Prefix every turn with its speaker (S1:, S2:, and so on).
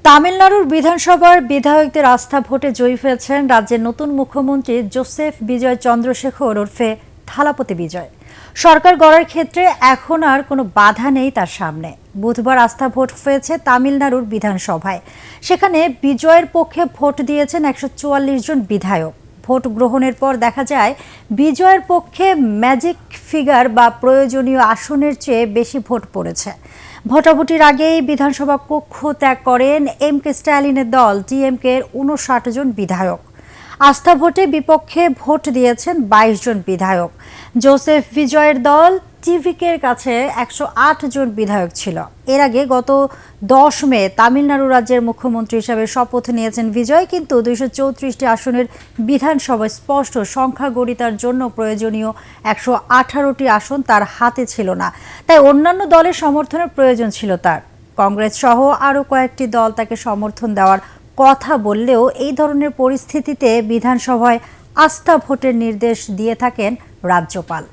S1: তামিলনাড়ুর বিধানসভার বিধায়কদের আস্থা ভোটে জয়ী হয়েছেন রাজ্যের নতুন মুখ্যমন্ত্রী জোসেফ বিজয় চন্দ্রশেখর ওরফে থালাপতি বিজয়। সরকার গড়ার ক্ষেত্রে এখন আর কোনো বাধা নেই তার সামনে। বুধবার আস্থা ভোট হয়েছে তামিলনাড়ুর বিধানসভায়। সেখানে বিজয়ের পক্ষে ভোট দিয়েছেন 144 জন বিধায়ক। ভোট গ্রহণের পর দেখা যায় বিজয়ের পক্ষে ম্যাজিক ফিগার বা প্রয়োজনীয় আসনের চেয়ে বেশি ভোট পড়েছে। ভোটাভুটির আগেই বিধানসভা কক্ষ ত্যাগ করেন এম.কে. স্ট্যালিনের দল টিএমকে এর 59 জন বিধায়ক। আস্থা ভোটে বিপক্ষে ভোট দিয়েছেন 22 জন বিধায়ক। জোসেফ বিজয়ের দল টিভিকে এর কাছে 108 জন বিধায়ক ছিল। এর আগে গত 10 মে তামিলনাড়ু রাজ্যের মুখ্যমন্ত্রী হিসেবে শপথ নিয়েছেন বিজয়, কিন্তু 234টি আসনের বিধানসভায় স্পষ্ট সংখ্যাগরিষ্ঠতার জন্য প্রয়োজনীয় 118টি আসন তার হাতে ছিল না। তাই অন্যান্য দলের সমর্থনের প্রয়োজন ছিল তার। কংগ্রেস সহ আরও কয়েকটি দল তাকে সমর্থন দেওয়ার কথা বললেও এই ধরনের পরিস্থিতিতে বিধানসভায় আস্থা ভোটের নির্দেশ দিয়ে থাকেন রাজ্যপাল।